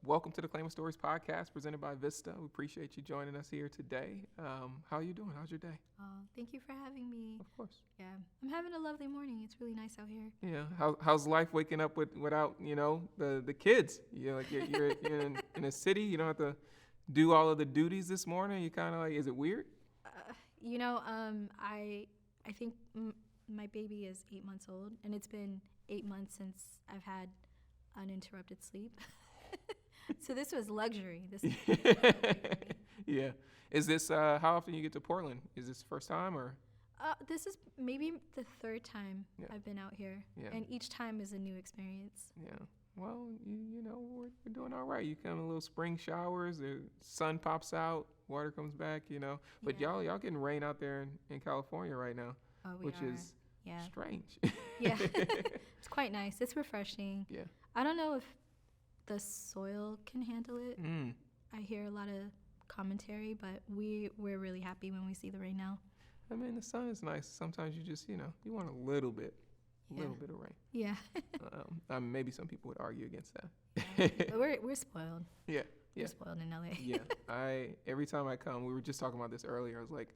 Welcome to the Claima Stories podcast presented by Vista. We appreciate you joining us here today. How are you doing? How's your day? Oh, thank you for having me. Of course. Yeah, I'm having a lovely morning. It's really nice out here. Yeah. How's life waking up without the kids? You're in a city. You don't have to do all of the duties this morning. You kind of like, is it weird? I think my baby is 8 months old, and it's been 8 months since I've had uninterrupted sleep. So this was luxury. Yeah. Is this how often you get to Portland? Is this the first time or? This is maybe the third time I've been out here, and each time is a new experience. Yeah. Well, we're doing all right. You come in little spring showers, the sun pops out, water comes back, But y'all getting rain out there in California right now, which is strange. Yeah, it's quite nice. It's refreshing. Yeah. I don't know if the soil can handle it. I hear a lot of commentary, but we're really happy when we see the rain now. I mean, the sun is nice. Sometimes you just, you want a little bit of rain. Yeah. Maybe some people would argue against that. Yeah. But we're spoiled. Yeah. We're spoiled in LA. Yeah. Every time I come, we were just talking about this earlier. I was like,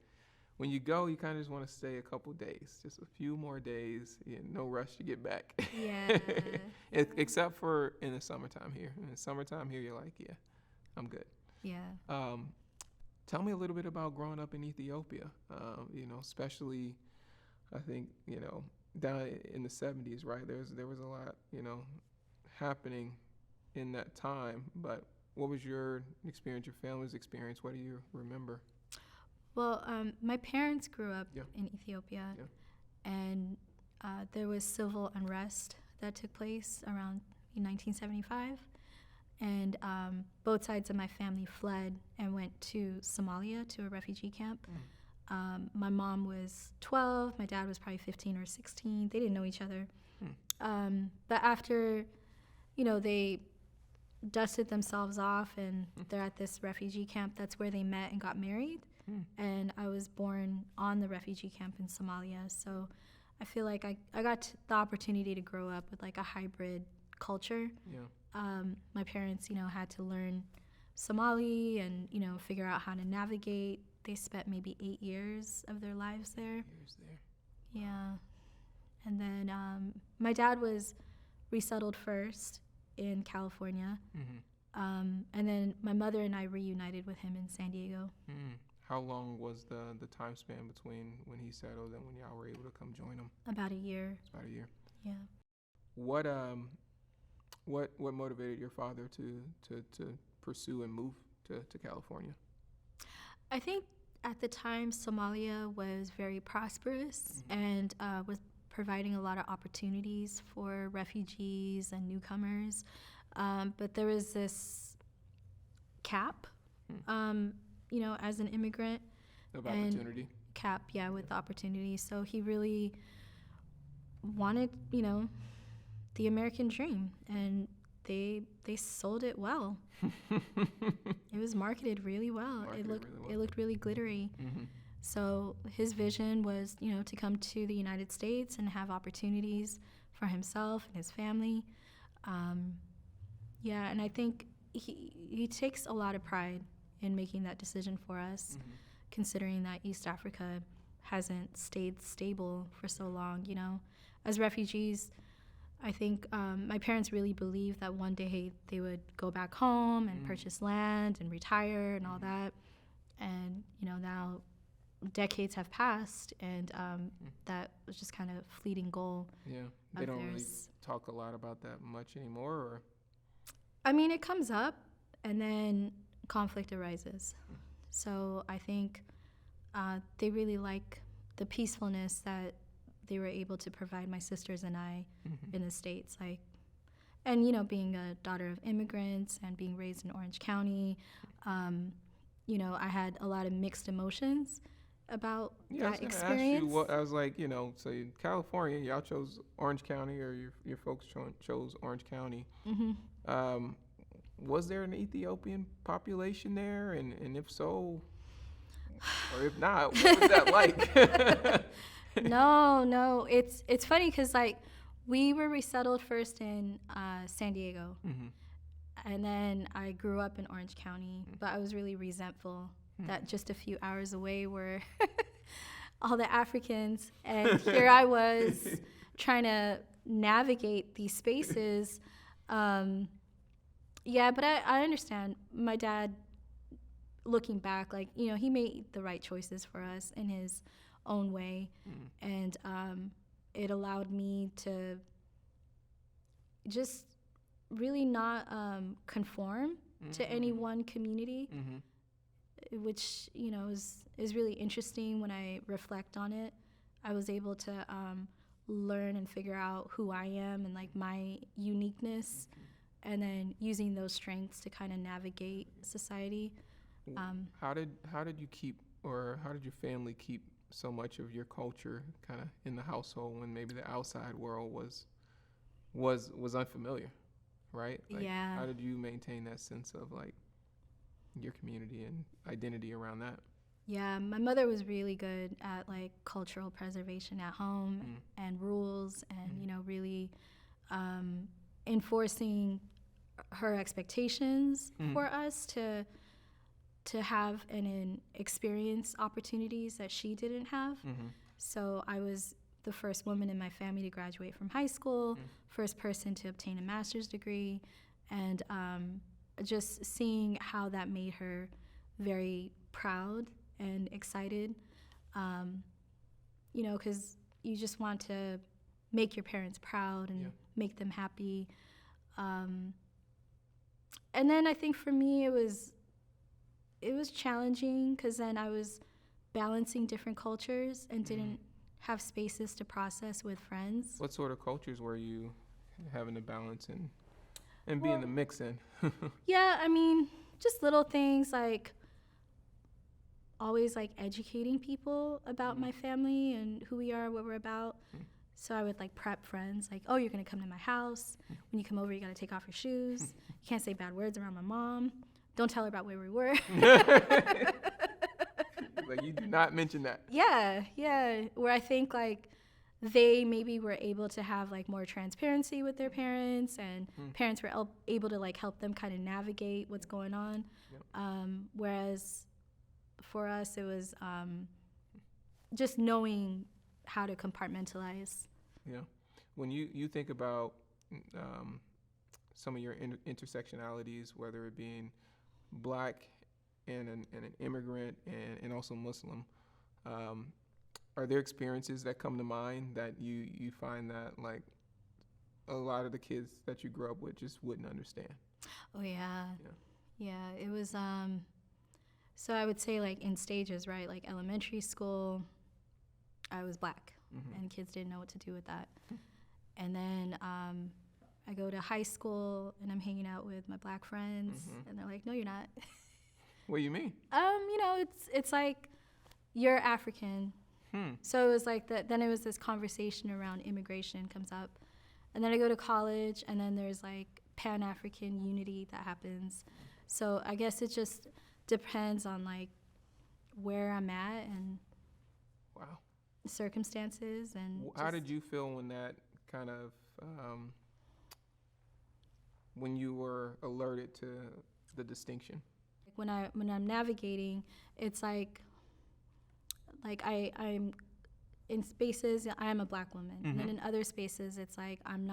when you go, you kind of just want to stay a couple days, just a few more days. No rush to get back. Yeah. Except for in the summertime here. In the summertime here, you're like, yeah, I'm good. Yeah. Tell me a little bit about growing up in Ethiopia. Especially, I think, down in the 70s, right? There was a lot, happening in that time. But what was your experience, your family's experience? What do you remember? Well, my parents grew up in Ethiopia, and there was civil unrest that took place around 1975. And both sides of my family fled and went to Somalia, to a refugee camp. My mom was 12, my dad was probably 15 or 16. They didn't know each other. But after, they dusted themselves off and they're at this refugee camp, that's where they met and got married. And I was born on the refugee camp in Somalia. So I feel like I got the opportunity to grow up with like a hybrid culture. My parents, had to learn Somali and, figure out how to navigate. They spent maybe 8 years of their lives there. Yeah. And then my dad was resettled first in California. And then my mother and I reunited with him in San Diego. How long was the time span between when he settled and when y'all were able to come join him? About a year. It's about a year. Yeah. What motivated your father to pursue and move to California? I think at the time Somalia was very prosperous and was providing a lot of opportunities for refugees and newcomers. But there was this cap, as an immigrant. Of opportunity? Cap, with the opportunity. So he really wanted, the American dream, and they sold it well. It was marketed really well. It looked really glittery. So his vision was, to come to the United States and have opportunities for himself and his family. And I think he takes a lot of pride in making that decision for us, considering that East Africa hasn't stayed stable for so long. As refugees, I think my parents really believed that one day they would go back home and purchase land and retire and all that. And, now decades have passed, and that was just kind of fleeting goal. Yeah, they don't really talk a lot about that much anymore, or? I mean, it comes up, and then conflict arises. So I think they really like the peacefulness that they were able to provide my sisters and I in the States. And, being a daughter of immigrants and being raised in Orange County, I had a lot of mixed emotions about that experience. I was like, so in California, y'all chose Orange County, or your folks chose Orange County. Was there an Ethiopian population there? And if so, or if not, what was that like? No. It's funny because, we were resettled first in San Diego. And then I grew up in Orange County, but I was really resentful that just a few hours away were all the Africans. And here I was trying to navigate these spaces. Yeah, but I understand. My dad, looking back, like, you know, he made the right choices for us in his own way. And it allowed me to just really not conform to any one community, which, you know, is really interesting when I reflect on it. I was able to learn and figure out who I am and like my uniqueness, and then using those strengths to kind of navigate society. How did you keep, or how did your family keep so much of your culture kind of in the household when maybe the outside world was unfamiliar, right? Like, Yeah. How did you maintain that sense of like your community and identity around that? Yeah, my mother was really good at like cultural preservation at home and rules, and you know, really enforcing her expectations for us to have and experience opportunities that she didn't have. So I was the first woman in my family to graduate from high school, first person to obtain a master's degree, and just seeing how that made her very proud and excited, you know, because you just want to make your parents proud and make them happy. And then I think for me it was challenging because then I was balancing different cultures and didn't have spaces to process with friends. What sort of cultures were you having to balance and be in the mix in? Yeah, I mean, just little things like always like educating people about my family and who we are, what we're about. So I would like prep friends, like, oh, you're gonna come to my house. When you come over, you gotta take off your shoes. You can't say bad words around my mom. Don't tell her about where we were. Like, you do not mention that. Yeah. Where I think like they maybe were able to have like more transparency with their parents, and parents were able to like help them kind of navigate what's going on. Whereas for us, it was just knowing how to compartmentalize. Yeah. When you think about some of your intersectionalities, whether it being Black and an immigrant and also Muslim, are there experiences that come to mind that you find that like a lot of the kids that you grew up with just wouldn't understand? Oh yeah. It was so I would say like in stages, right? Like elementary school, I was Black, and kids didn't know what to do with that. And then I go to high school and I'm hanging out with my Black friends, and they're like, "No, you're not." What do you mean? You know, it's like you're African. So it was like that. Then it was this conversation around immigration comes up, and then I go to college, and then there's like Pan-African unity that happens. So I guess it just depends on like where I'm at and circumstances. And how did you feel when that kind of when you were alerted to the distinction? When I'm navigating, it's like I'm in spaces I am a Black woman, and then in other spaces it's like I'm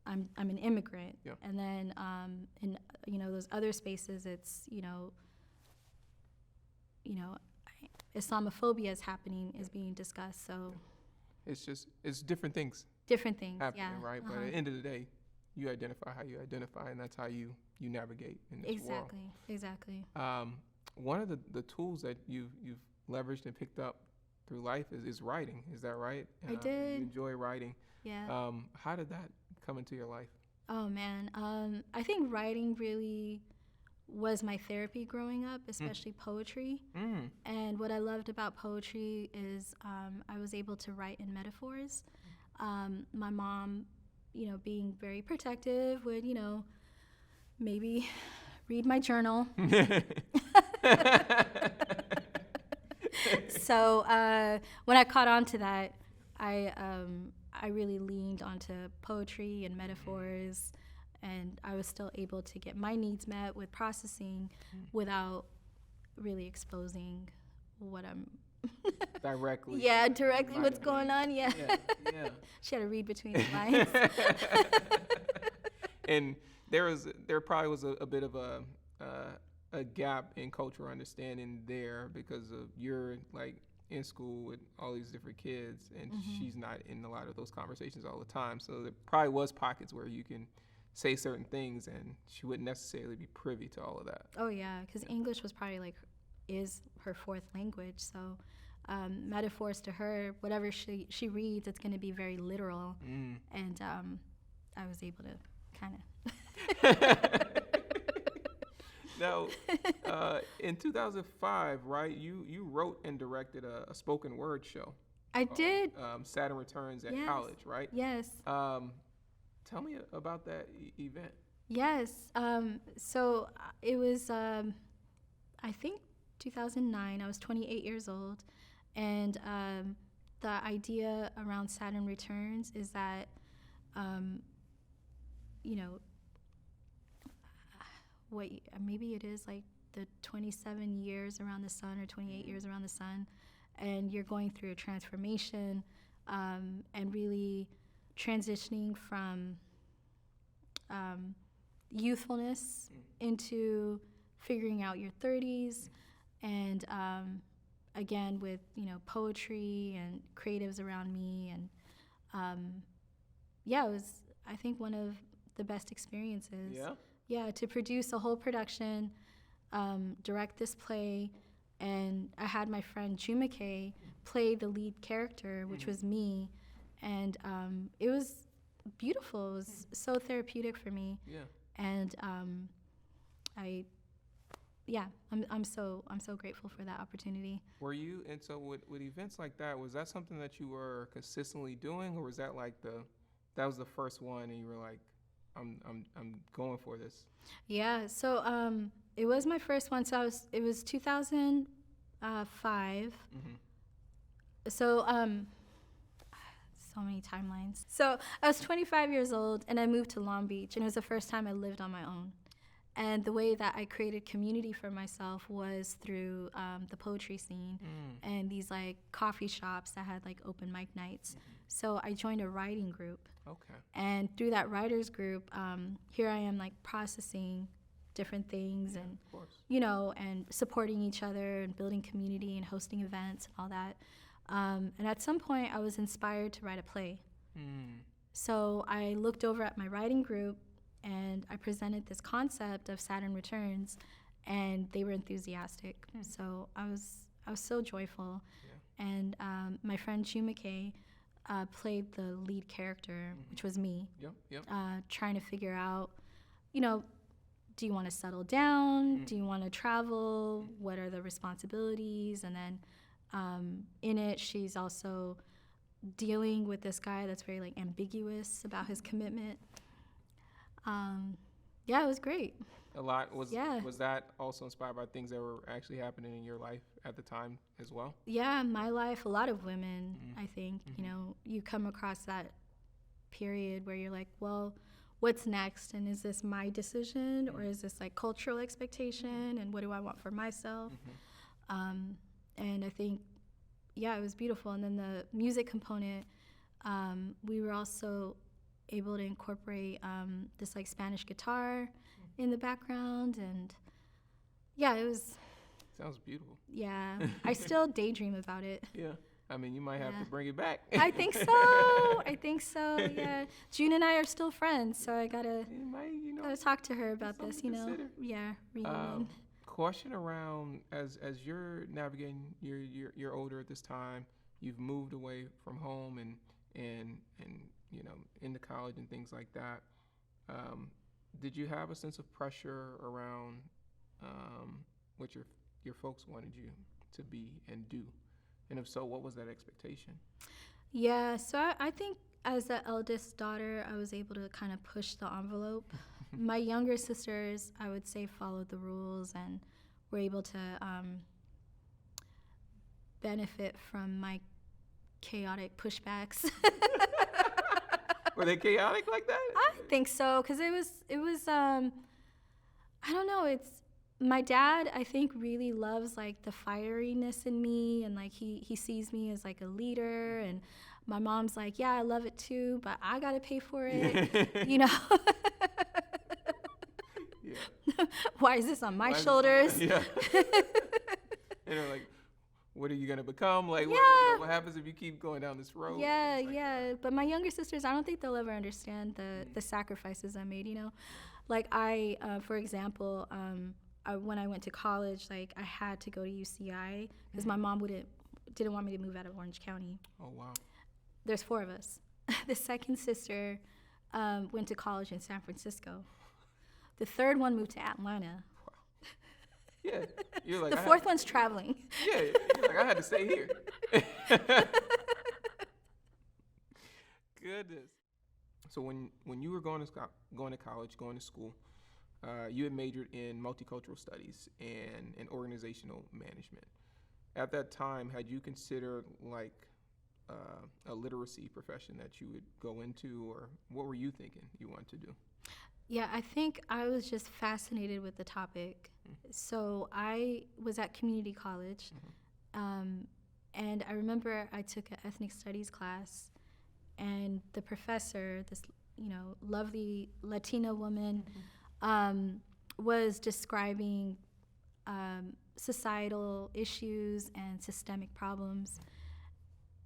an immigrant, and then in those other spaces it's Islamophobia is happening, is being discussed. So it's different things happening, right? But at the end of the day, you identify how you identify, and that's how you navigate in this world. Exactly. One of the tools that you've leveraged and picked up through life is writing. Is that right? I did. You enjoy writing. Yeah. How did that come into your life? Oh man, I think writing really was my therapy growing up, especially poetry. And what I loved about poetry is I was able to write in metaphors. My mom, being very protective, would, maybe read my journal. So when I caught on to that, I really leaned onto poetry and metaphors and I was still able to get my needs met with processing without really exposing what I'm directly. Directly what's going on. Yeah. She had to read between the lines. And there probably was a bit of a gap in cultural understanding there because of you're like in school with all these different kids, and she's not in a lot of those conversations all the time. So there probably was pockets where you can say certain things and she wouldn't necessarily be privy to all of that. Oh yeah, because English was probably is her fourth language. So metaphors to her, whatever she reads, it's going to be very literal. And I was able to kind of. Now, in 2005, right, you wrote and directed a spoken word show. I did. Saturn Returns at college, right? Yes. Tell me about that event. Yes. So it was, I think, 2009. I was 28 years old. And the idea around Saturn Returns is that, maybe it is like the 27 years around the sun or 28 years around the sun, and you're going through a transformation and really transitioning from youthfulness into figuring out your 30s, and again with poetry and creatives around me, and it was, I think, one of the best experiences. Yeah, to produce a whole production, direct this play, and I had my friend Jumike play the lead character, which was me, and it was beautiful. It was so therapeutic for me. Yeah. And I'm so grateful for that opportunity. Were you, and so with events like that, was that something that you were consistently doing, or was that like that was the first one and you were like, I'm going for this? Yeah, so it was my first one. So it was 2005. So so many timelines. So I was 25 years old and I moved to Long Beach, and it was the first time I lived on my own. And the way that I created community for myself was through the poetry scene and these like coffee shops that had like open mic nights. So I joined a writing group. Okay. And through that writers group, here I am like processing different things and, and supporting each other and building community and hosting events and all that. And at some point I was inspired to write a play. So I looked over at my writing group and I presented this concept of Saturn Returns, and they were enthusiastic. So I was so joyful. And my friend Jumike played the lead character, which was me, trying to figure out, do you want to settle down? Do you want to travel? What are the responsibilities? And then in it, she's also dealing with this guy that's very like ambiguous about his commitment. It was great. A lot was that also inspired by things that were actually happening in your life at the time as well? Yeah, my life, a lot of women, I think, you come across that period where you're like, well, what's next? And is this my decision or is this like cultural expectation? And what do I want for myself? And I think, it was beautiful. And then the music component, we were also able to incorporate this like Spanish guitar in the background, and it was. Sounds beautiful. Yeah, I still daydream about it. Yeah, I mean, you might have to bring it back. I think so. Yeah, June and I are still friends, so I gotta talk to her about this. Yeah, reunion. Question around as you're navigating, you're older at this time. You've moved away from home and into college and things like that. Did you have a sense of pressure around what your folks wanted you to be and do? And if so, what was that expectation? Yeah, so I think as the eldest daughter, I was able to kind of push the envelope. My younger sisters, I would say, followed the rules and were able to benefit from my chaotic pushbacks. Were they chaotic like that? I think so, because it was I don't know, my dad, I think, really loves like the fieriness in me, and like he sees me as like a leader, and my mom's like, yeah, I love it too, but I gotta pay for it, you know. Yeah. Why is this on my shoulders? Yeah. Like, what are you gonna become? Like, yeah. What happens if you keep going down this road? Yeah, yeah. But my younger sisters, I don't think they'll ever understand the sacrifices I made. Like for example, when I went to college, like I had to go to UCI because my mom didn't want me to move out of Orange County. Oh wow. There's 4 of us. The second sister went to college in San Francisco. The third one moved to Atlanta. Wow. Yeah, you're like the fourth one's traveling. Yeah, you're like I had to stay here. Goodness. So when you were going to college, going to school, you had majored in multicultural studies and in organizational management. At that time, had you considered like a literacy profession that you would go into, or what were you thinking you wanted to do? Yeah, I think I was just fascinated with the topic. Mm-hmm. So I was at community college, and I remember I took an ethnic studies class, and the professor, this lovely Latina woman, was describing societal issues and systemic problems.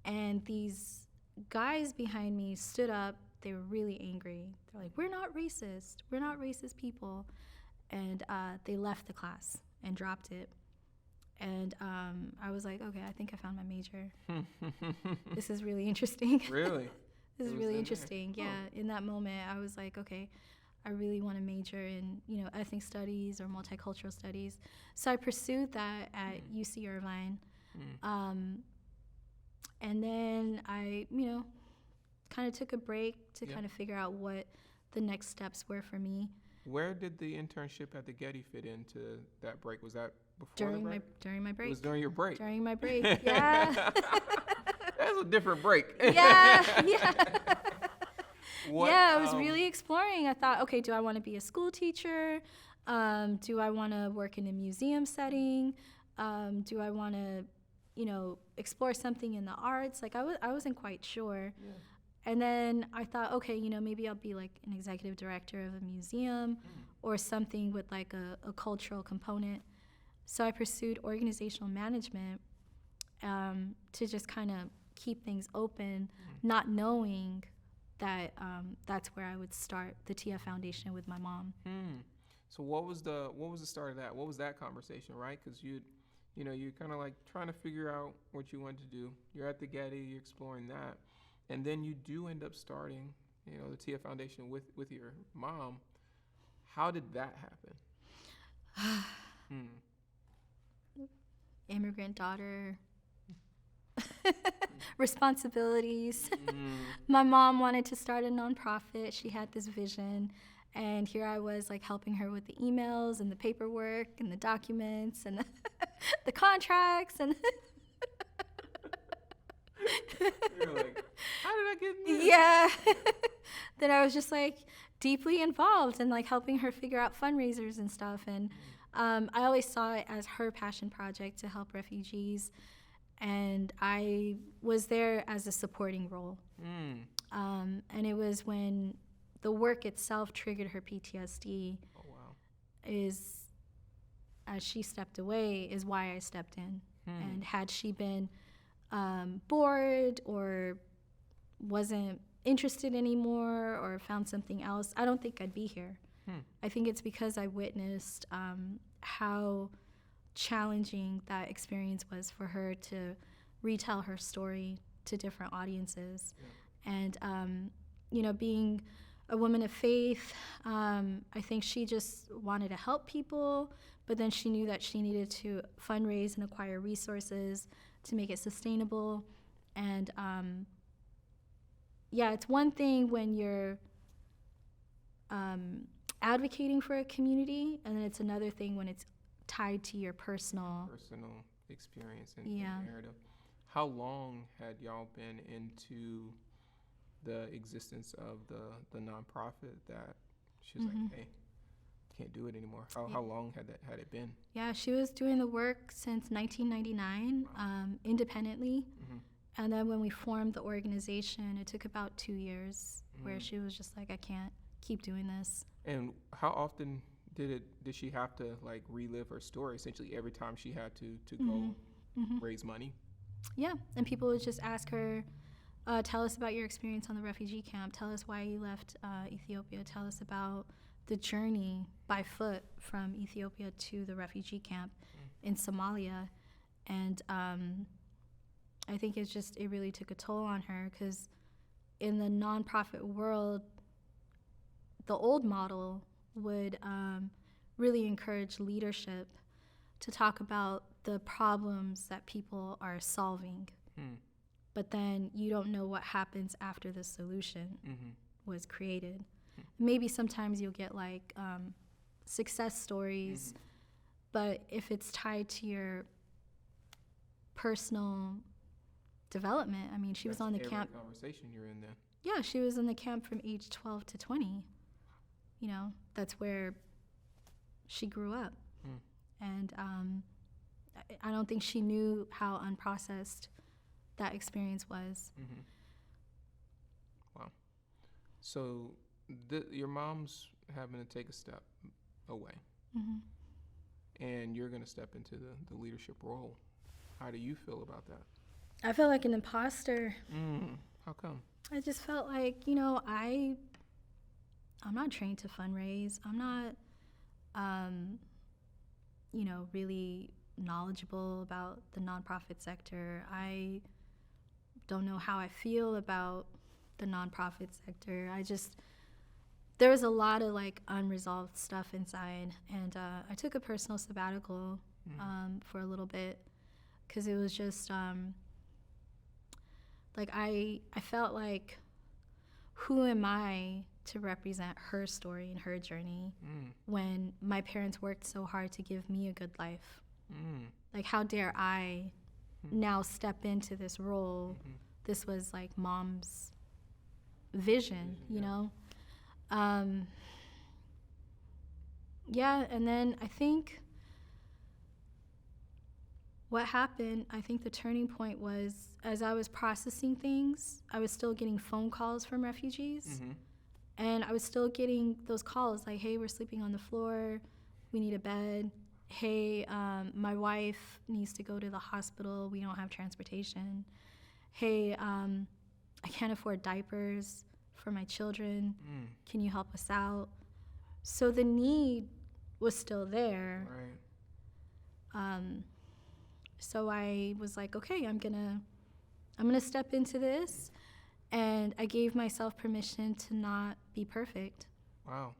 And these guys behind me stood up. They were really angry. They're like, we're not racist. We're not racist people. And they left the class and dropped it. And I was like, okay, I think I found my major. This is really interesting. Really? This is really interesting. There. Yeah, in that moment, I was like, okay, I really want to major in, ethnic studies or multicultural studies. So I pursued that at UC Irvine. And then I, kind of took a break to kind of figure out what the next steps were for me. Where did the internship at the Getty fit into that break? Was that before during the break? During my break. It was during your break? During my break, yeah. That's a different break. Yeah. I was really exploring. I thought, okay, do I want to be a school teacher? Do I want to work in a museum setting? Do I want to, explore something in the arts? Like I wasn't quite sure. Yeah. And then I thought, okay, maybe I'll be like an executive director of a museum or something with like a cultural component. So I pursued organizational management to just kind of keep things open, not knowing that that's where I would start the Tiyya Foundation with my mom. So what was the start of that? What was that conversation, right? Because you're kind of like trying to figure out what you want to do. You're at the Getty, you're exploring that. And then you do end up starting, the Tiyya Foundation with your mom. How did that happen? Immigrant daughter. Responsibilities. My mom wanted to start a nonprofit. She had this vision. And here I was like helping her with the emails and the paperwork and the documents and the contracts and You're like, how did I get in this? Yeah. Then I was just like deeply involved in like helping her figure out fundraisers and stuff. And I always saw it as her passion project to help refugees. And I was there as a supporting role. And it was when the work itself triggered her PTSD. Oh, wow. As she stepped away, is why I stepped in. And had she been bored or wasn't interested anymore or found something else, I don't think I'd be here. I think it's because I witnessed how challenging that experience was for her to retell her story to different audiences. And, being a woman of faith, I think she just wanted to help people, but then she knew that she needed to fundraise and acquire resources to make it sustainable. And it's one thing when you're advocating for a community, and then it's another thing when it's tied to your personal experience and narrative. How long had y'all been into the existence of the nonprofit that she was like, hey, can't do it anymore? How long had it been? Yeah, she was doing the work since 1999, independently. And then when we formed the organization, it took about 2 years where she was just like, I can't keep doing this. And how often did she have to like relive her story essentially every time she had to go raise money? Yeah, and people would just ask her, tell us about your experience on the refugee camp. Tell us why you left Ethiopia. Tell us about the journey by foot from Ethiopia to the refugee camp in Somalia. And I think it really took a toll on her, because in the nonprofit world, the old model would really encourage leadership to talk about the problems that people are solving. But then you don't know what happens after the solution was created. Maybe sometimes you'll get like success stories, but if it's tied to your personal development, I mean, she was on the camp. Conversation you're in then. Yeah, she was in the camp from age 12 to 20. You know, that's where she grew up. And I don't think she knew how unprocessed that experience was. Wow. So your mom's having to take a step away, and you're going to step into the leadership role. How do you feel about that? I feel like an imposter. How come? I just felt like, you know, I'm not trained to fundraise. I'm not, you know, really knowledgeable about the nonprofit sector. I don't know how I feel about the nonprofit sector. There was a lot of like unresolved stuff inside, and I took a personal sabbatical for a little bit, because it was just like I felt like, who am I to represent her story and her journey when my parents worked so hard to give me a good life? Like, how dare I now step into this role? This was like mom's vision, you know? Yeah, and then I think what happened, I think the turning point was, as I was processing things, I was still getting phone calls from refugees. And I was still getting those calls like, hey, we're sleeping on the floor. We need a bed. Hey, my wife needs to go to the hospital. We don't have transportation. Hey, I can't afford diapers for my children. Can you help us out? So the need was still there. Right. So I was like, okay, I'm gonna step into this, and I gave myself permission to not be perfect. Wow.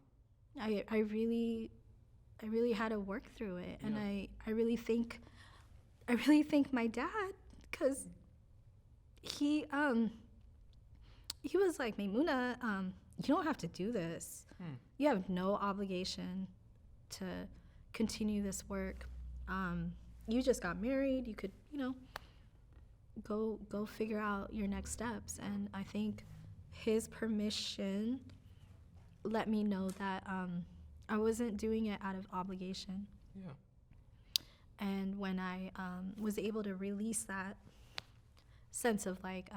I really had to work through it, and I really think my dad, because he was like, Meymuna, you don't have to do this. You have no obligation to continue this work. You just got married. You could, you know, go figure out your next steps. And I think his permission let me know that I wasn't doing it out of obligation. Yeah. And when I was able to release that sense of like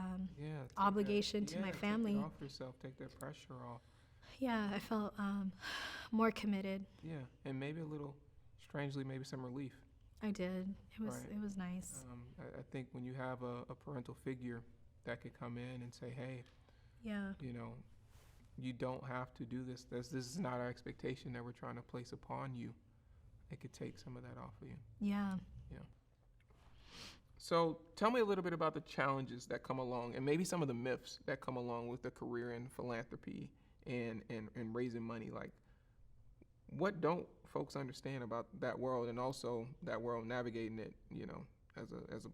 obligation to my family, take it off yourself, take that pressure off. Yeah, I felt more committed. Yeah, and maybe a little, strangely, maybe some relief. I did. It was nice. I think when you have a parental figure that could come in and say, hey, you know, you don't have to do this. This is not our expectation that we're trying to place upon you. It could take some of that off of you. Yeah. Yeah. So tell me a little bit about the challenges that come along, and maybe some of the myths that come along with a career in philanthropy and raising money. Like, what don't folks understand about that world, and also that world navigating it, you know, as a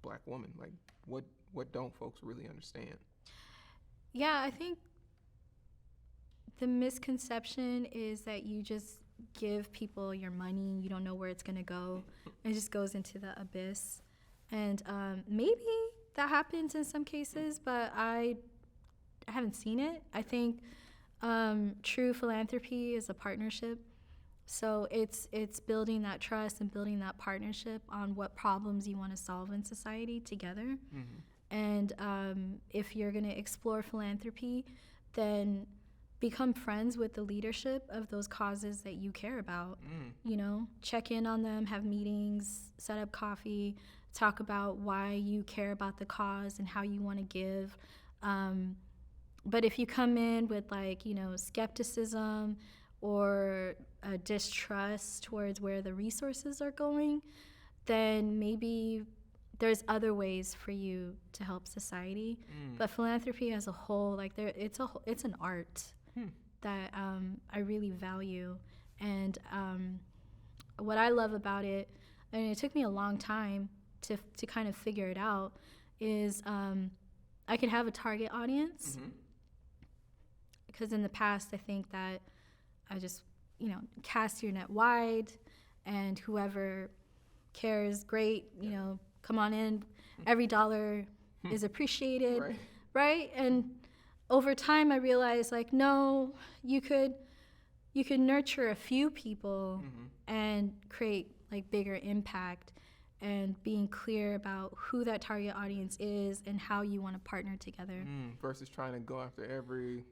Black woman? Like, what don't folks really understand? Yeah, I think the misconception is that you just give people your money, you don't know where it's going to go. It just goes into the abyss. And maybe that happens in some cases, but I haven't seen it. I think true philanthropy is a partnership. So it's building that trust and building that partnership on what problems you want to solve in society together. And if you're going to explore philanthropy, then become friends with the leadership of those causes that you care about. You know, check in on them, have meetings, set up coffee, talk about why you care about the cause and how you want to give. But if you come in with, like, you know, skepticism or a distrust towards where the resources are going, then maybe there's other ways for you to help society. But philanthropy as a whole, like, it's an art that I really value. And what I love about it, and it took me a long time to kind of figure it out, is I can have a target audience. Because in the past, I think that I just, you know, cast your net wide, and whoever cares, great, you know, come on in. Every dollar is appreciated, right? And over time, I realized, like, no, you could nurture a few people and create, like, bigger impact, and being clear about who that target audience is and how you want to partner together. Versus trying to go after every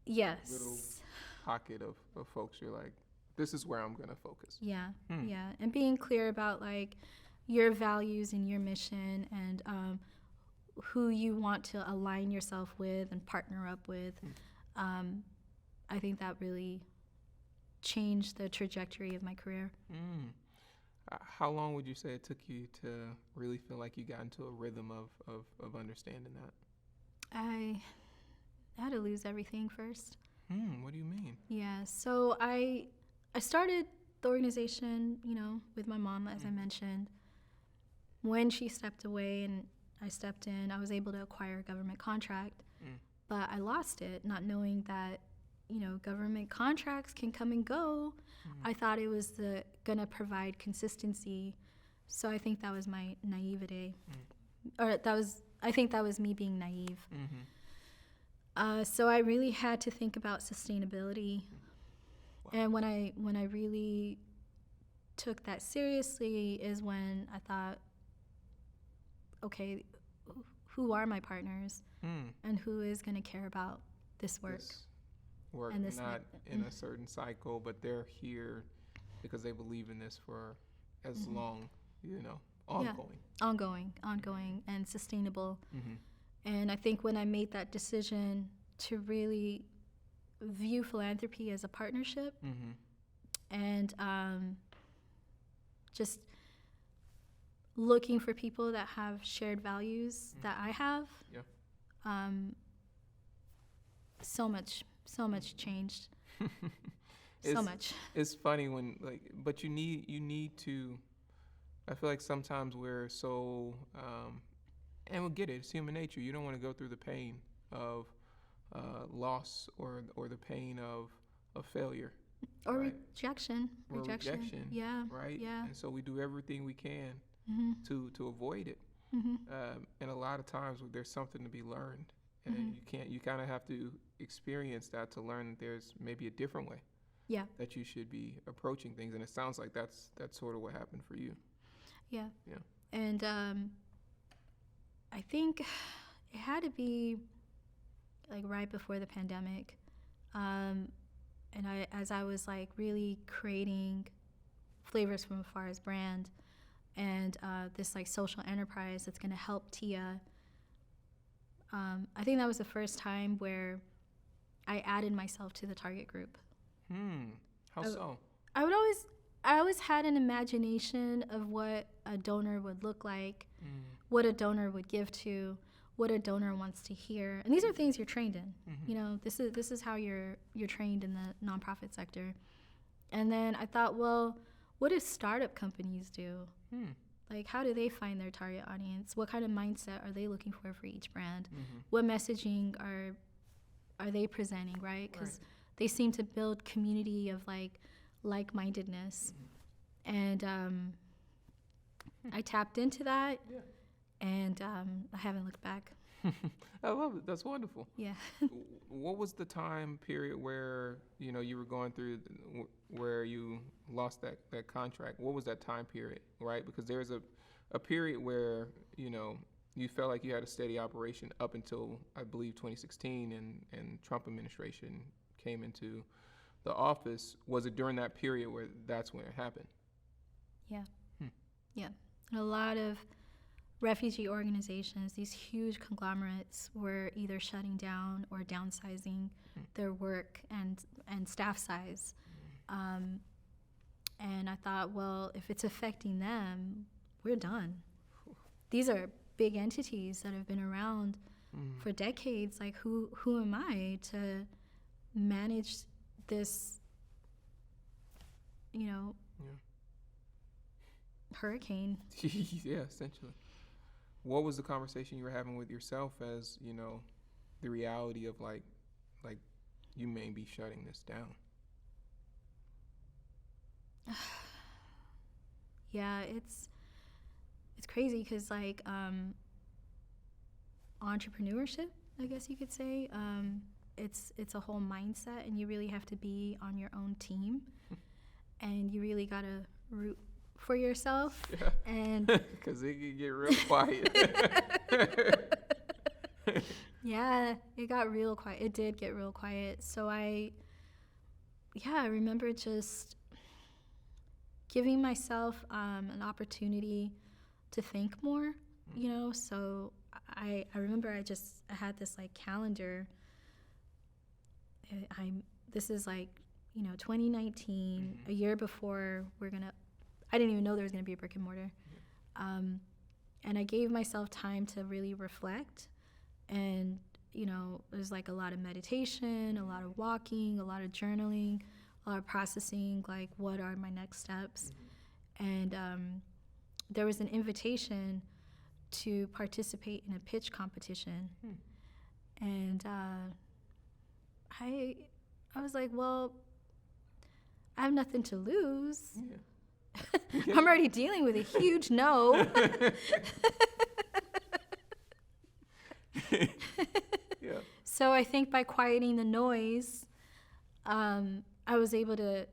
little pocket of folks. You're like, this is where I'm going to focus. Yeah. And being clear about, like, your values and your mission, and who you want to align yourself with and partner up with. I think that really changed the trajectory of my career. How long would you say it took you to really feel like you got into a rhythm of understanding that? I had to lose everything first. What do you mean? Yeah, so I started the organization, you know, with my mom, as I mentioned. When she stepped away and I stepped in, I was able to acquire a government contract, but I lost it, not knowing that, you know, government contracts can come and go. I thought it was gonna provide consistency, so I think that was my naivete, or I think that was me being naive. So I really had to think about sustainability, and when I really took that seriously is when I thought, okay, who are my partners, and who is going to care about this work? And this not in a certain cycle, but they're here because they believe in this for as long, you know, ongoing and sustainable. And I think when I made that decision to really view philanthropy as a partnership, and just looking for people that have shared values that I have, so much changed. So much. It's funny when, like, but you need to, I feel like sometimes we're so, and we'll get it, it's human nature. You don't want to go through the pain of loss or the pain of failure. Or right? rejection. Yeah. Right? Yeah. And so we do everything we can to avoid it. And a lot of times there's something to be learned. And you kind of have to experience that to learn that there's maybe a different way that you should be approaching things. And it sounds like that's sort of what happened for you. Yeah. And I think it had to be like right before the pandemic. And as I was like really creating Flavors from Afar's brand and this like social enterprise that's going to help Tiyya, I think that was the first time where I added myself to the target group. How so? I always had an imagination of what a donor would look like, what a donor would give to, what a donor wants to hear. And these are things you're trained in. You know, this is how you're trained in the nonprofit sector. And then I thought, well, what do startup companies do? Like, how do they find their target audience? What kind of mindset are they looking for each brand? What messaging are they presenting, right? Because they seem to build community of like-mindedness. And I tapped into that, and I haven't looked back. I love it. That's wonderful. Yeah. What was the time period where, you were going through, where you lost that contract? What was that time period, right? Because there's a period where, you felt like you had a steady operation up until, I believe, 2016 and Trump administration came into the office. Was it during that period where that's when it happened? Yeah. Yeah. A lot of refugee organizations, these huge conglomerates, were either shutting down or downsizing their work and staff size. And I thought, well, if it's affecting them, we're done. These are big entities that have been around for decades. Like, who am I to manage this, hurricane? Yeah, essentially. What was the conversation you were having with yourself as, the reality of like you may be shutting this down? Yeah, it's crazy because entrepreneurship, I guess you could say, it's a whole mindset, and you really have to be on your own team, and you really gotta root for yourself. Yeah. And because it can get real quiet. Yeah, it got real quiet. It did get real quiet. So I remember just giving myself an opportunity to think more, So I remember I had this calendar. This is 2019, a year before I didn't even know there was gonna be a brick and mortar. And I gave myself time to really reflect, and there's a lot of meditation, a lot of walking, a lot of journaling, a lot of processing, what are my next steps. And there was an invitation to participate in a pitch competition. And I was like, well, I have nothing to lose. I'm already dealing with a huge no. Yeah. So I think by quieting the noise, I was able to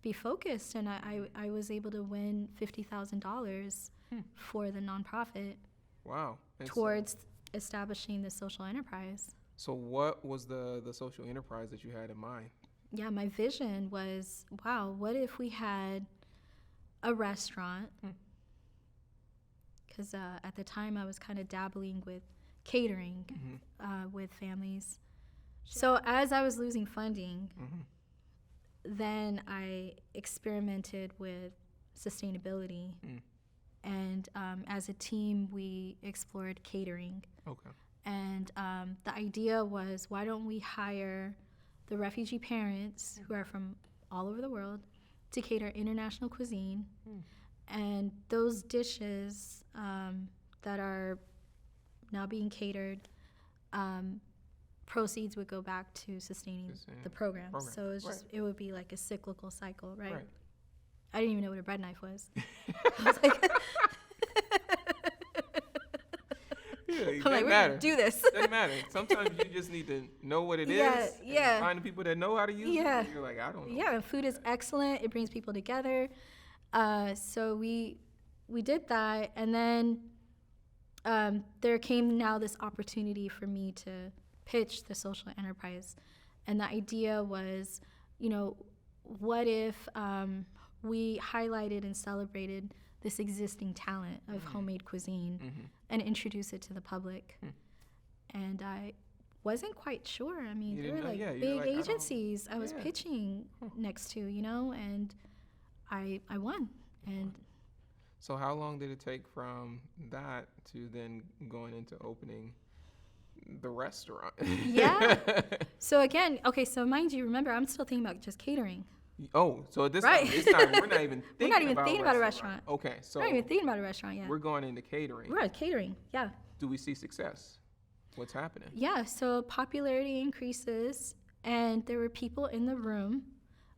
be focused, and I was able to win $50,000 for the nonprofit. Wow. Towards establishing the social enterprise. So what was the social enterprise that you had in mind? Yeah, my vision was, wow, what if we had a restaurant? Because at the time I was kind of dabbling with catering with families. So as I was losing funding, then I experimented with sustainability. And as a team, we explored catering. Okay. And the idea was, why don't we hire the refugee parents who are from all over the world to cater international cuisine, and those dishes that are now being catered, proceeds would go back to sustaining the program. So it's just it would be like a cyclical cycle, right? I didn't even know what a bread knife was. I was like, it I'm like, we're gonna do this. Doesn't matter. Sometimes you just need to know what it is. And find the people that know how to use it. And you're like, I don't know. Yeah, food is excellent. It brings people together. So we did that, and then there came now this opportunity for me to pitch the social enterprise, and the idea was, what if we highlighted and celebrated this existing talent of homemade cuisine and introduce it to the public. And I wasn't quite sure. I mean, there were big agencies I was pitching next to, and I won. And so how long did it take from that to then going into opening the restaurant? So again, so mind you, remember, I'm still thinking about just catering. Oh, so at this time, we're not even thinking about a restaurant. Okay, so we're not even thinking about a restaurant yet. We're going into catering. We're at catering, yeah. Do we see success? What's happening? Yeah, so popularity increases, and there were people in the room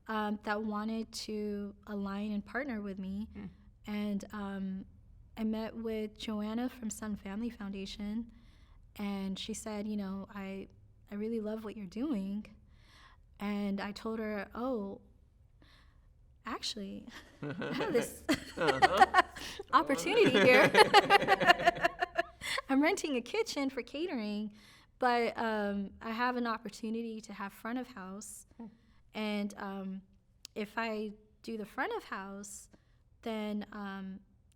that wanted to align and partner with me. And I met with Joanna from Sun Family Foundation, And she said, I really love what you're doing. And I told her, oh, actually, I have this opportunity here. I'm renting a kitchen for catering, but I have an opportunity to have front of house. And if I do the front of house, then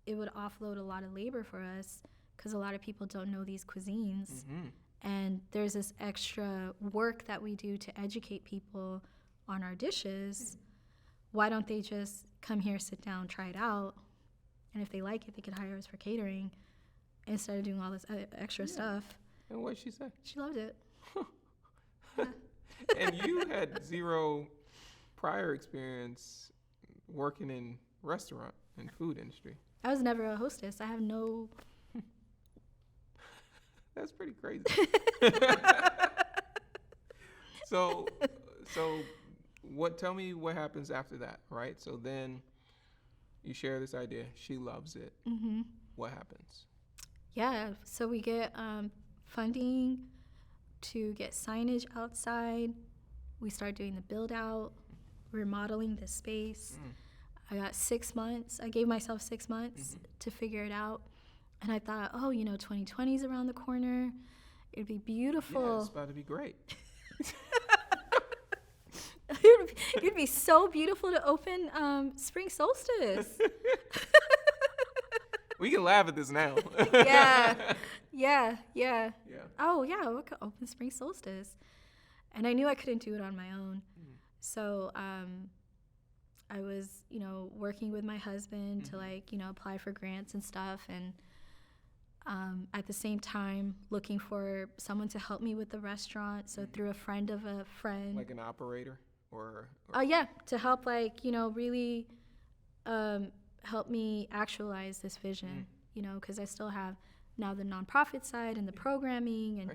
it would offload a lot of labor for us because a lot of people don't know these cuisines. And there's this extra work that we do to educate people on our dishes. Why don't they just come here, sit down, try it out? And if they like it, they can hire us for catering instead of doing all this extra stuff. And what did she say? She loved it. And you had zero prior experience working in restaurant and food industry. I was never a hostess. I have no... That's pretty crazy. So tell me what happens after that, right? So then you share this idea. She loves it. What happens? Yeah, so we get funding to get signage outside. We start doing the build out, remodeling the space. I got 6 months. I gave myself 6 months to figure it out. And I thought, 2020 is around the corner. It'd be beautiful. Yeah, it's about to be great. It'd be so beautiful to open spring solstice. We can laugh at this now. Yeah. Oh, yeah, we could open spring solstice. And I knew I couldn't do it on my own. So I was, working with my husband to apply for grants and stuff. And at the same time, looking for someone to help me with the restaurant. So through a friend of a friend. Like an operator or yeah, to help really help me actualize this vision, because I still have now the nonprofit side and the programming and,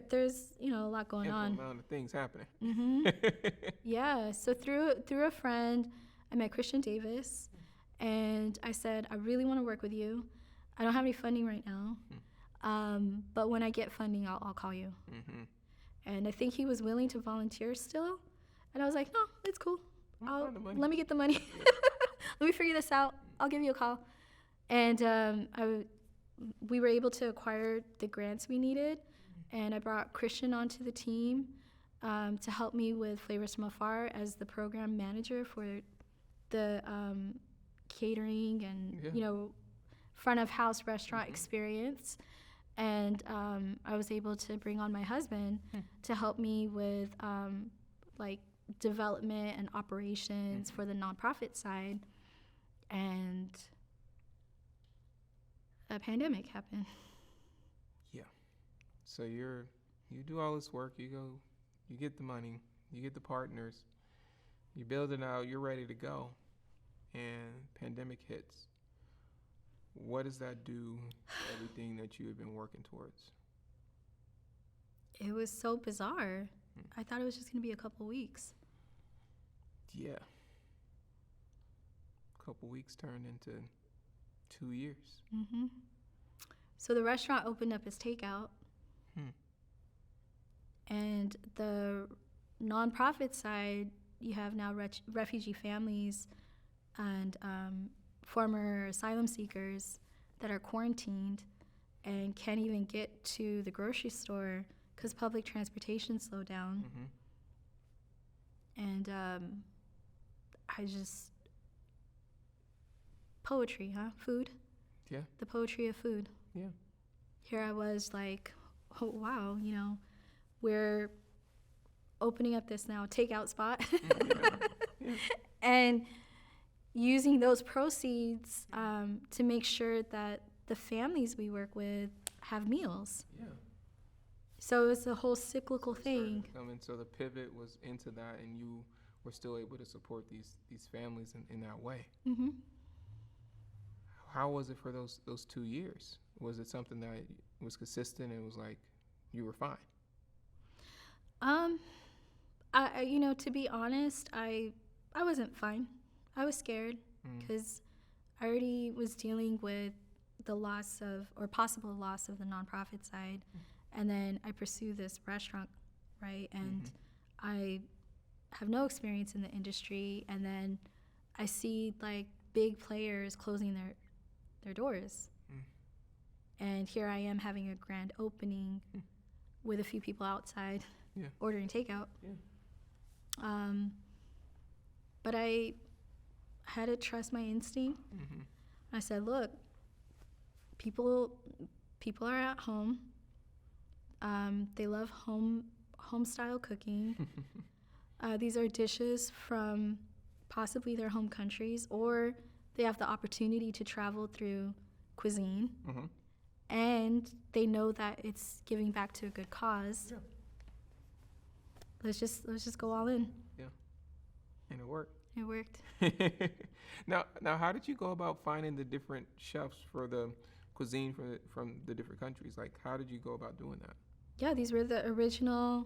there's, a lot going on. Amount of things happening. Yeah. So through a friend, I met Christian Davis and I said, I really want to work with you. I don't have any funding right now. But when I get funding, I'll call you. And I think he was willing to volunteer still. And I was like, no, it's cool. Let me get the money. Let me figure this out. I'll give you a call. And we were able to acquire the grants we needed. And I brought Christian onto the team to help me with Flavors from Afar as the program manager for the catering and, front of house restaurant experience. And I was able to bring on my husband to help me with development and operations for the nonprofit side. And a pandemic happened. Yeah. So you do all this work, you get the money, you get the partners, you build it out, you're ready to go, and pandemic hits. What does that do to everything that you have been working towards? It was so bizarre. I thought it was just going to be a couple weeks. Yeah. A couple weeks turned into 2 years. So the restaurant opened up as takeout. And the nonprofit side, you have now refugee families and former asylum seekers that are quarantined and can't even get to the grocery store because public transportation slowed down. And poetry, food. Yeah. The poetry of food. Yeah. Here I was like, oh wow, we're opening up this now takeout spot. And using those proceeds to make sure that the families we work with have meals. Yeah. So it's a whole cyclical thing. So the pivot was into that, and you were still able to support these families in that way. How was it for those 2 years? Was it something that was consistent and was like you were fine? To be honest, I wasn't fine. I was scared because I already was dealing with the loss of, or possible loss of, the nonprofit side, and then I pursue this restaurant, right? And I have no experience in the industry, and then I see like big players closing their doors. And here I am having a grand opening with a few people outside ordering takeout. But I had to trust my instinct. I said, look, people are at home. They love home style cooking. These are dishes from possibly their home countries, or they have the opportunity to travel through cuisine. And they know that it's giving back to a good cause. Let's just go all in. And it worked. It worked. Now, how did you go about finding the different chefs for the cuisine from the different countries? Like, how did you go about doing that? Yeah, these were the original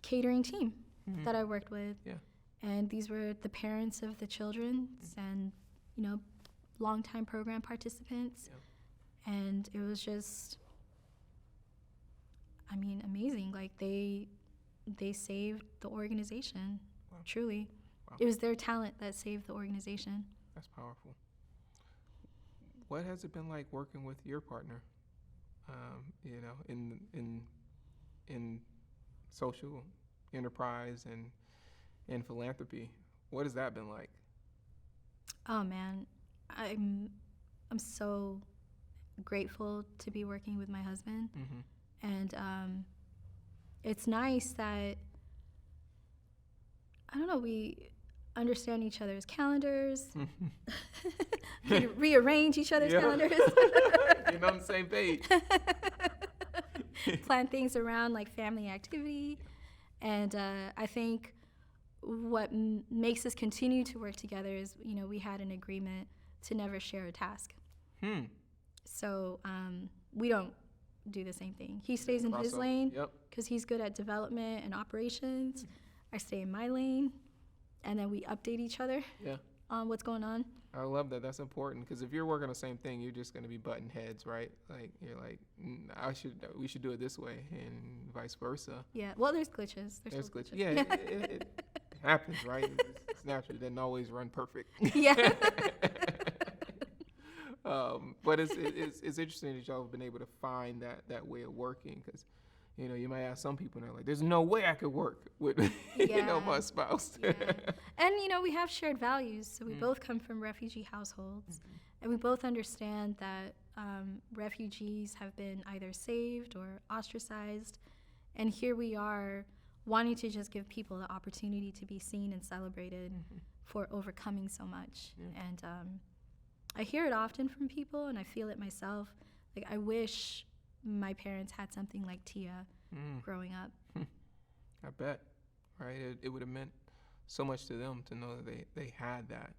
catering team that I worked with. And these were the parents of the children and, longtime program participants. And it was just, amazing. Like, they saved the organization. Wow. Truly. Wow. It was their talent that saved the organization. That's powerful. What has it been like working with your partner, in social enterprise and philanthropy? What has that been like? Oh, man. I'm so grateful to be working with my husband. And it's nice that, we understand each other's calendars. We rearrange each other's calendars. You're on the same page. Plan things around like family activity. And I think what makes us continue to work together is, we had an agreement to never share a task. So we don't do the same thing. He stays in his lane because he's good at development and operations. I stay in my lane, and then we update each other on what's going on. I love that. That's important, because if you're working on the same thing, you're just going to be butting heads, right? Like, you're like, we should do it this way, and vice versa. Yeah. Well, there's glitches. There's glitches. Yeah, it happens, right? It's natural. It doesn't always run perfect. Yeah. But it's interesting that y'all have been able to find that way of working, because you might ask some people, and they're like, there's no way I could work with my spouse. And we have shared values, so we both come from refugee households, and we both understand that refugees have been either saved or ostracized, and here we are wanting to just give people the opportunity to be seen and celebrated for overcoming so much. And I hear it often from people, and I feel it myself. Like, I wish my parents had something like Tiyya growing up. I bet, right? It would have meant so much to them to know that they had that,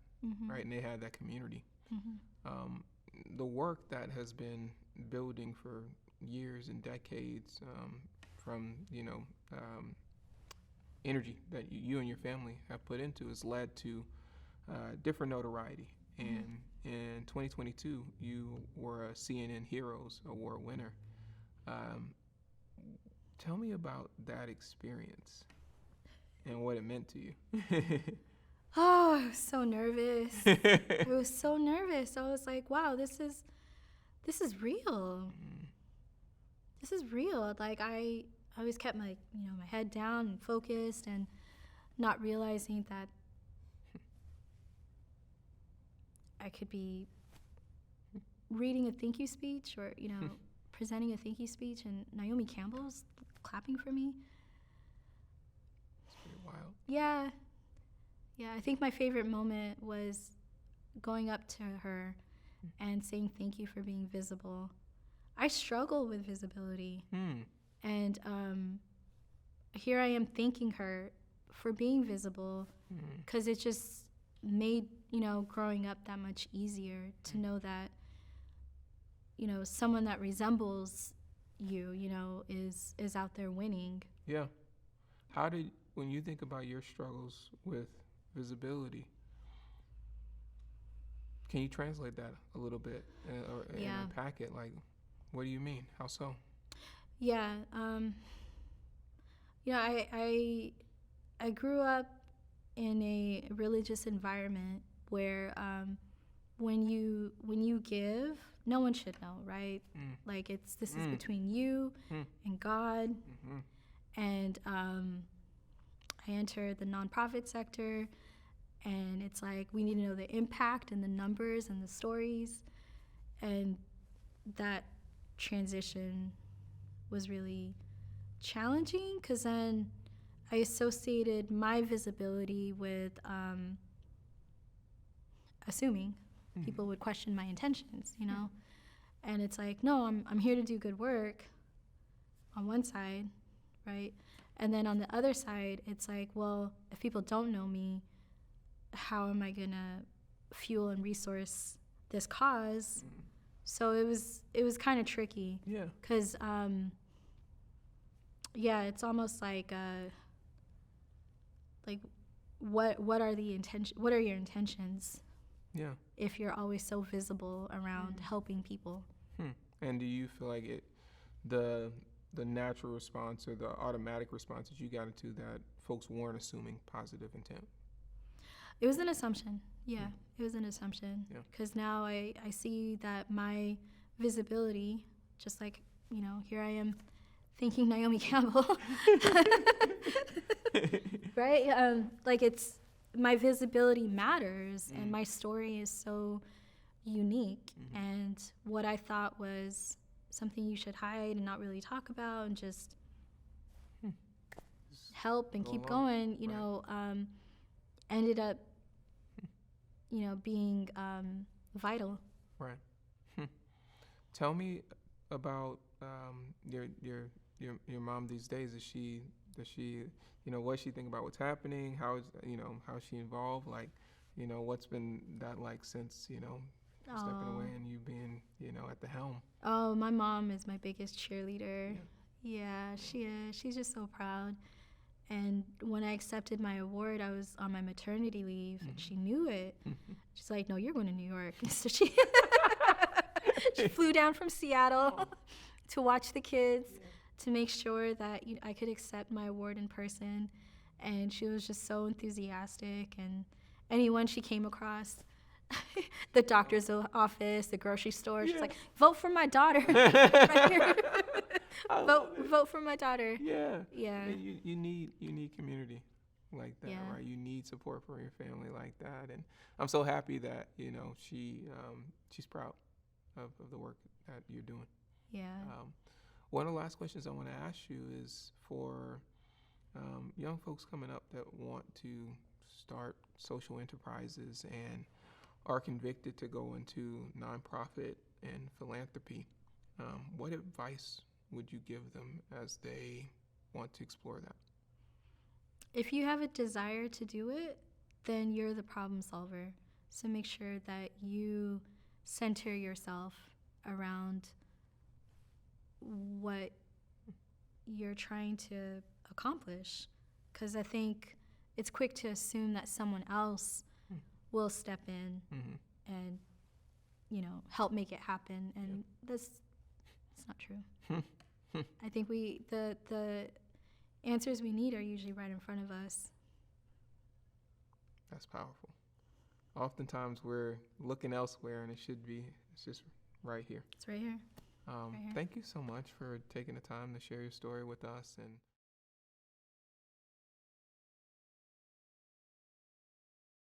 right? And they had that community. The work that has been building for years and decades, from energy that you and your family have put into, has led to different notoriety. And in 2022, you were a CNN Heroes Award winner. Tell me about that experience and what it meant to you. Oh, I was so nervous. I was so nervous. I was like, wow, this is real. This is real. Like, I always kept my head down and focused, and not realizing that I could be reading a thank you speech, or presenting a thank you speech, and Naomi Campbell's clapping for me. It's pretty wild. Yeah, I think my favorite moment was going up to her and saying thank you for being visible. I struggle with visibility, and here I am thanking her for being visible, because it just made growing up that much easier to know that someone that resembles you is out there winning. Yeah. When you think about your struggles with visibility, Can you translate that a little bit or unpack it? Like, what do you mean? How so? Yeah. I grew up in a religious environment where when you give, no one should know, right? Like this is between you and God. Mm-hmm. And I entered the nonprofit sector, and it's like we need to know the impact and the numbers and the stories, and that transition was really challenging because then I associated my visibility with assuming people would question my intentions, you know? And it's like, no, I'm here to do good work on one side, right? And then on the other side, it's like, well, if people don't know me, how am I gonna fuel and resource this cause? So it was kind of tricky. Yeah. Because it's almost like what are your intentions? Yeah. If you're always so visible around helping people. And do you feel like the natural response or the automatic response that you got into that folks weren't assuming positive intent? It was an assumption. Yeah, it was an assumption. Because now I see that my visibility, just like, you know, here I am thinking Naomi Campbell, right? Like it's, my visibility matters and my story is so unique. And what I thought was something you should hide and not really talk about and just help and keep going, you know, ended up, you know, being vital. Right. Tell me about your mom these days. Does she, you know, what she think about what's happening? How is she involved? Like, you know, what's been that like since, you know, stepping away and you being, you know, at the helm? Oh, my mom is my biggest cheerleader. Yeah, she is. She's just so proud. And when I accepted my award, I was on my maternity leave, and she knew it. She's like, "No, you're going to New York." So she flew down from Seattle to watch the kids, to make sure that I could accept my award in person. And she was just so enthusiastic. And anyone she came across, the doctor's office, the grocery store, she's like, "Vote for my daughter." Right here. Vote for my daughter. Yeah. Yeah. You need community like that, right? You need support from your family like that. And I'm so happy that, you know, she's proud of the work that you're doing. Yeah. One of the last questions I want to ask you is for young folks coming up that want to start social enterprises and are convicted to go into nonprofit and philanthropy. What advice would you give them as they want to explore that? If you have a desire to do it, then you're the problem solver. So make sure that you center yourself around what you're trying to accomplish. Because I think it's quick to assume that someone else will step in and, you know, help make it happen. And it's not true. I think the answers we need are usually right in front of us. That's powerful. Oftentimes we're looking elsewhere and it's just right here. It's right here. Thank you so much for taking the time to share your story with us. And